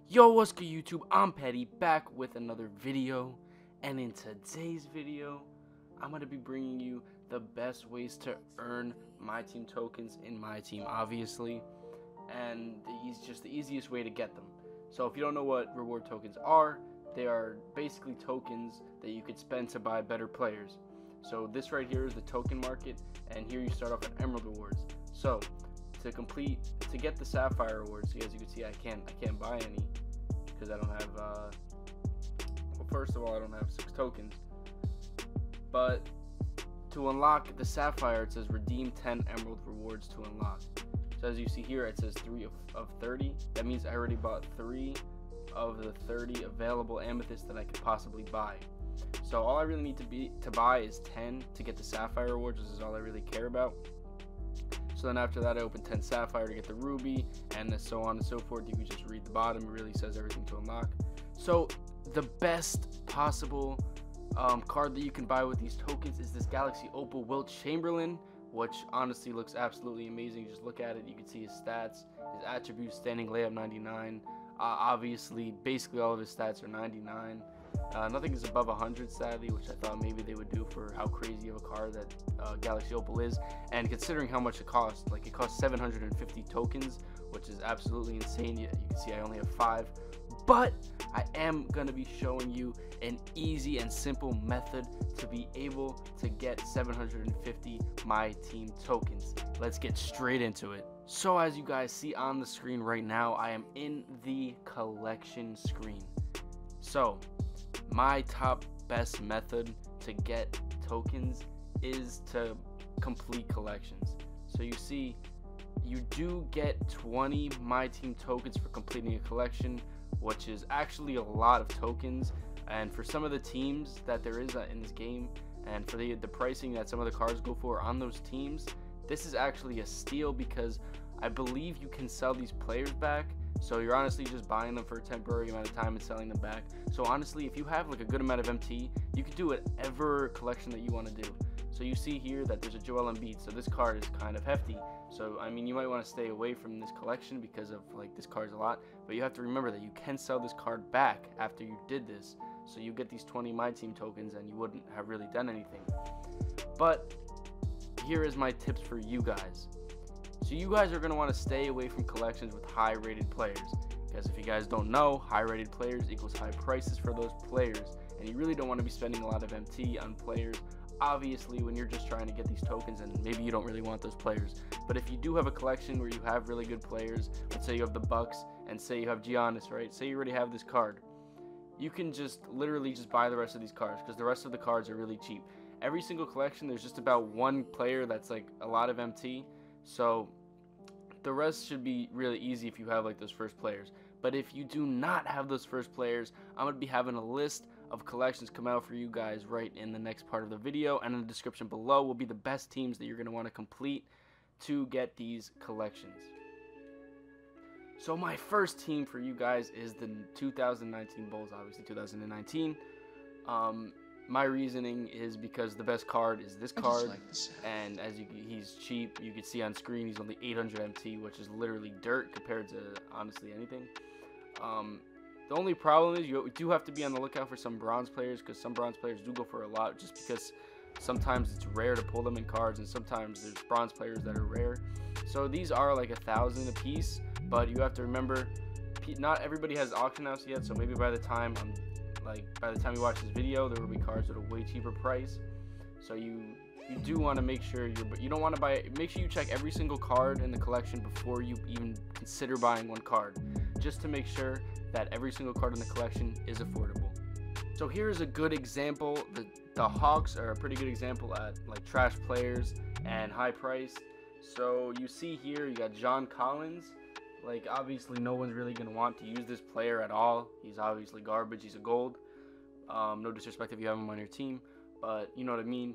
Yo, what's good YouTube? I'm Petti, back with another video, and in today's video, I'm going to be bringing you the best ways to earn MyTeam tokens in MyTeam, obviously, and just the easiest way to get them. So if you don't know what reward tokens are, they are basically tokens that you could spend to buy better players. So this right here is the token market, and here you start off at Emerald rewards. So to get the Sapphire rewards, as you can see, I can't buy any because I don't have well, first of all, I don't have 6 tokens. But to unlock the Sapphire, it says redeem 10 Emerald rewards to unlock. So as you see here, it says 3 of 30. That means I already bought 3 of the 30 available amethysts that I could possibly buy. So all I really need to buy is 10 to get the Sapphire rewards, which is all I really care about. So then after that, I open 10 Sapphire to get the Ruby, and so on and so forth. You can just read the bottom. It really says everything to unlock. So the best possible card that you can buy with these tokens is this Galaxy Opal Wilt Chamberlain, which honestly looks absolutely amazing. You just look at it, you can see his stats, his attributes, standing layup 99. Obviously, basically all of his stats are 99. Nothing is above 100, sadly, which I thought maybe they would do for how crazy of a card that Galaxy Opal is. And considering how much it costs, like it costs 750 tokens, which is absolutely insane. You can see I only have 5. But I am going to be showing you an easy and simple method to be able to get 750 MyTeam tokens. Let's get straight into it. So as you guys see on the screen right now, I am in the collection screen. So my top best method to get tokens is to complete collections. So you see, you do get 20 MyTeam tokens for completing a collection, which is actually a lot of tokens. And for some of the teams that there is in this game, and for the pricing that some of the cards go for on those teams, this is actually a steal, because I believe you can sell these players back. So you're honestly just buying them for a temporary amount of time and selling them back. So honestly, if you have like a good amount of MT, you can do whatever collection that you want to do. So you see here that there's a Joel Embiid, so this card is kind of hefty. So I mean, you might want to stay away from this collection because of like this card's a lot. But you have to remember that you can sell this card back after you did this. So you get these 20 MyTeam tokens and you wouldn't have really done anything. But here is my tips for you guys. So you guys are going to want to stay away from collections with high rated players, because if you guys don't know, high rated players equals high prices for those players, and you really don't want to be spending a lot of MT on players, obviously, when you're just trying to get these tokens and maybe you don't really want those players. But if you do have a collection where you have really good players, let's say you have the Bucks and say you have Giannis, right? Say you already have this card, you can just literally just buy the rest of these cards, because the rest of the cards are really cheap. Every single collection, there's just about one player that's like a lot of MT. So the rest should be really easy if you have like those first players. But if you do not have those first players, I'm going to be having a list of collections come out for you guys right in the next part of the video, and in the description below will be the best teams that you're going to want to complete to get these collections. So my first team for you guys is the 2019 Bulls, obviously 2019. My reasoning is because the best card is this card, and as he's cheap. You can see on screen he's only 800 MT, which is literally dirt compared to honestly anything. The only problem is you do have to be on the lookout for some bronze players, because some bronze players do go for a lot, just because sometimes it's rare to pull them in cards, and sometimes there's bronze players that are rare. So these are like 1,000 a piece, but you have to remember, not everybody has auction house yet, so maybe by the time you watch this video, there will be cards at a way cheaper price. So you do want to make sure you don't want to buy. Make sure you check every single card in the collection before you even consider buying one card, just to make sure that every single card in the collection is affordable. So here's a good example. The Hawks are a pretty good example at like trash players and high price. So you see here, you got John Collins. Like, obviously no one's really going to want to use this player at all. He's obviously garbage. He's a gold. No disrespect if you have him on your team, but you know what I mean.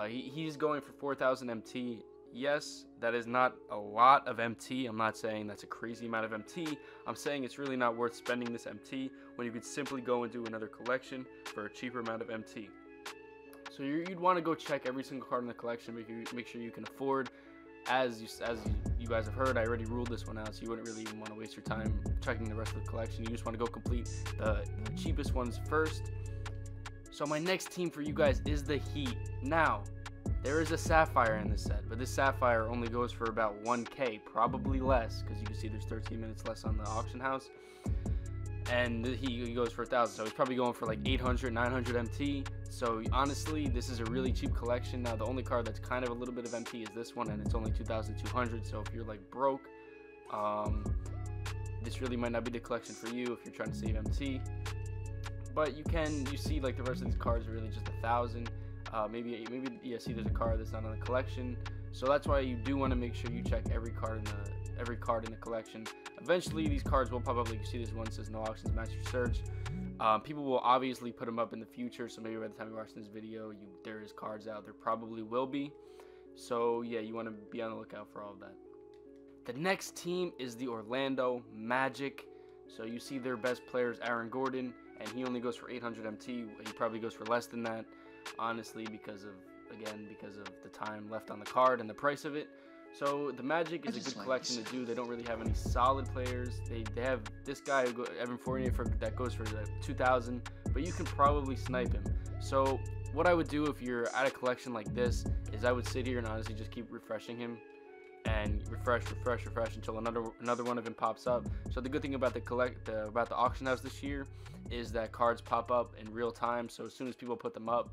He's going for 4,000 MT. Yes, that is not a lot of MT. I'm not saying that's a crazy amount of MT. I'm saying it's really not worth spending this MT when you could simply go and do another collection for a cheaper amount of MT. So you'd want to go check every single card in the collection, make sure you can afford as you guys have heard, I already ruled this one out, so you wouldn't really even want to waste your time checking the rest of the collection. You just want to go complete the cheapest ones first. So my next team for you guys is the Heat. Now, there is a Sapphire in this set, but this Sapphire only goes for about 1K, probably less, because you can see there's 13 minutes less on the auction house. And he goes for 1,000, so he's probably going for like 800, 900 MT. So honestly, this is a really cheap collection. Now the only card that's kind of a little bit of MT is this one, and it's only 2,200. So if you're like broke, this really might not be the collection for you if you're trying to save MT. But you see like the rest of these cards are really just 1,000. Maybe yeah, see there's a card that's not on the collection. So that's why you do want to make sure you check every card in the collection. Eventually these cards will pop up, like you see this one says no auctions, match your search. People will obviously put them up in the future, so maybe by the time you're watching this video there is cards out. There probably will be. So yeah, you want to be on the lookout for all of that. The next team is the Orlando Magic. So you see their best player is Aaron Gordon, and he only goes for 800 MT. He probably goes for less than that, honestly, because of the time left on the card and the price of it. So the Magic is a good collection to do. They don't really have any solid players. They have this guy, Evan Fournier, that goes for 2,000, but you can probably snipe him. So what I would do if you're at a collection like this is I would sit here and honestly just keep refreshing him, and refresh until another one of him pops up. So the good thing about the auction house this year is that cards pop up in real time. So as soon as people put them up,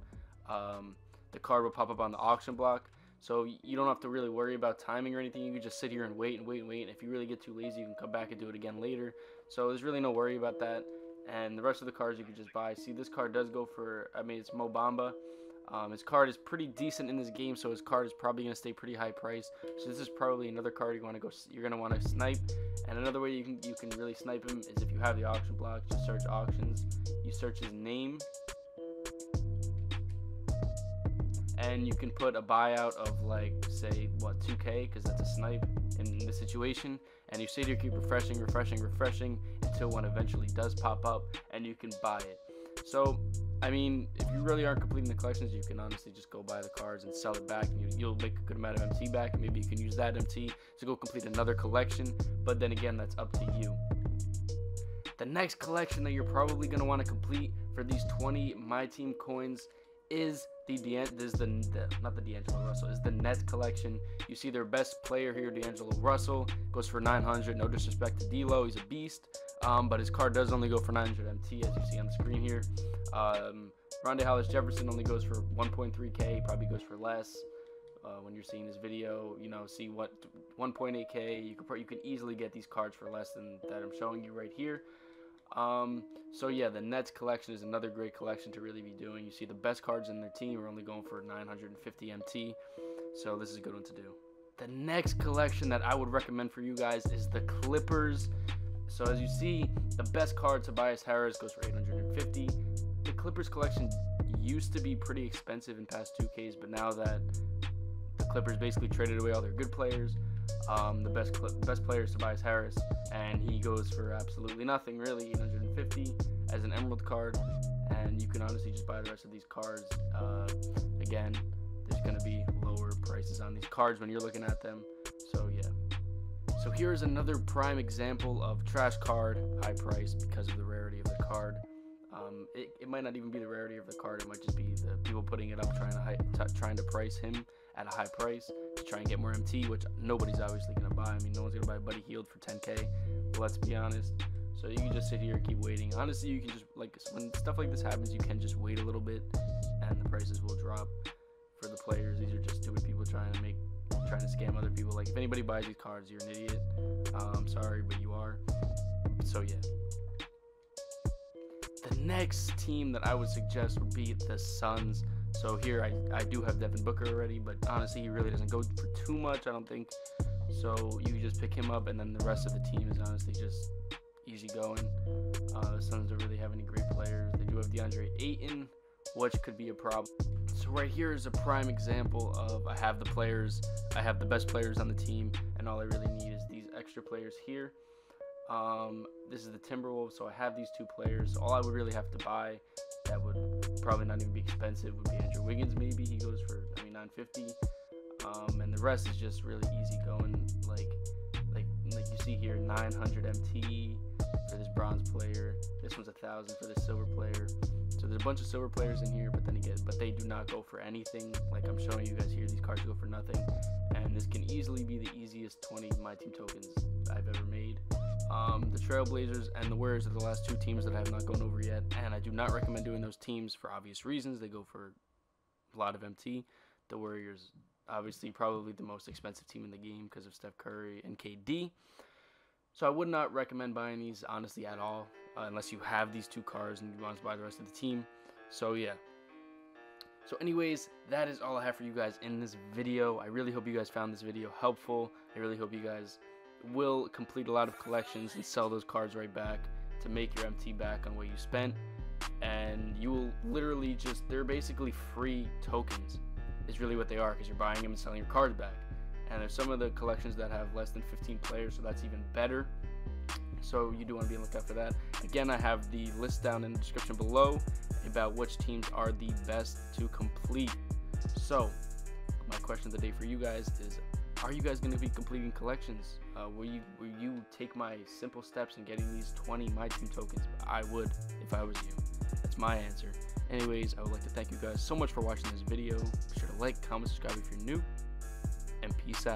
the card will pop up on the auction block. So you don't have to really worry about timing or anything. You can just sit here and wait. And if you really get too lazy, you can come back and do it again later. So there's really no worry about that. And the rest of the cards you can just buy. See, this card does go for, it's Mo Bamba. His card is pretty decent in this game, so his card is probably going to stay pretty high price. So this is probably another card you're going to want to snipe. And another way you can really snipe him is if you have the auction block. Just search auctions. You search his name, and you can put a buyout of like, say, what, 2K, because that's a snipe in this situation. And you sit here, keep refreshing until one eventually does pop up and you can buy it. So I mean, if you really aren't completing the collections, you can honestly just go buy the cards and sell it back, and you'll make a good amount of MT back, and maybe you can use that MT to go complete another collection. But then again, that's up to you. The next collection that you're probably going to want to complete for these 20 MyTeam coins is the D'Angelo Russell, is the Nets collection. You see their best player here, D'Angelo Russell, goes for 900. No disrespect to D'Lo, he's a beast, but his card does only go for 900 MT, as you see on the screen here. Rondae Hollis-Jefferson only goes for 1.3K, probably goes for less. When you're seeing this video, see what 1.8K. You can easily get these cards for less than that I'm showing you right here. So yeah, the Nets collection is another great collection to really be doing. You see the best cards in their team are only going for 950 MT, so this is a good one to do. The next collection that I would recommend for you guys is the Clippers. So as you see, the best card, Tobias Harris, goes for 850. The Clippers collection used to be pretty expensive in past 2Ks, but now that the Clippers basically traded away all their good players, the best player is Tobias Harris, and he goes for absolutely nothing, really, 850 as an emerald card. And you can honestly just buy the rest of these cards. Again, there's going to be lower prices on these cards when you're looking at them. So yeah. So here's another prime example of trash card, high price because of the rarity of the card. It might not even be the rarity of the card. It might just be the people putting it up trying to price him at a high price to try and get more MT, which nobody's obviously going to buy. I mean, no one's going to buy Buddy Hield for 10K, let's be honest. So you can just sit here and keep waiting. Honestly, you can just, when stuff like this happens, you can just wait a little bit and the prices will drop for the players. These are just stupid people trying to scam other people. Like, if anybody buys these cards, you're an idiot. I'm sorry, but you are. So yeah. The next team that I would suggest would be the Suns. So here I do have Devin Booker already, but honestly he really doesn't go for too much, I don't think. So you just pick him up, and then the rest of the team is honestly just easy going. The Suns don't really have any great players. They do have DeAndre Ayton, which could be a problem. So right here is a prime example of I have the best players on the team, and all I really need is these extra players here. This is the Timberwolves, so I have these two players. So all I would really have to buy that would probably not even be expensive would be Andrew Wiggins. Maybe he goes for 950. and the rest is just really easy going. Like you see here, 900 MT for this bronze player. This one's 1,000 for this silver player. So there's a bunch of silver players in here, but they do not go for anything. Like I'm showing you guys here, these cards go for nothing, and this can easily be the easiest 20 MyTeam tokens I've ever made. The Trailblazers and the Warriors are the last two teams that I have not gone over yet, and I do not recommend doing those teams for obvious reasons. They go for a lot of MT. The Warriors, obviously, probably the most expensive team in the game because of Steph Curry and KD. So I would not recommend buying these, honestly, at all, unless you have these two cards and you want to buy the rest of the team. So yeah. So anyways, that is all I have for you guys in this video. I really hope you guys found this video helpful. I really hope you guys will complete a lot of collections and sell those cards right back to make your MT back on what you spent. And you will literally just, they're basically free tokens is really what they are, because you're buying them and selling your cards back. And there's some of the collections that have less than 15 players, so that's even better. So you do want to be on the lookout for that. Again, I have the list down in the description below about which teams are the best to complete. So my question of the day for you guys is, are you guys going to be completing collections? Will you take my simple steps in getting these 20 MyTeam tokens? I would if I was you. That's my answer. Anyways, I would like to thank you guys so much for watching this video. Be sure to like, comment, subscribe if you're new, and peace out.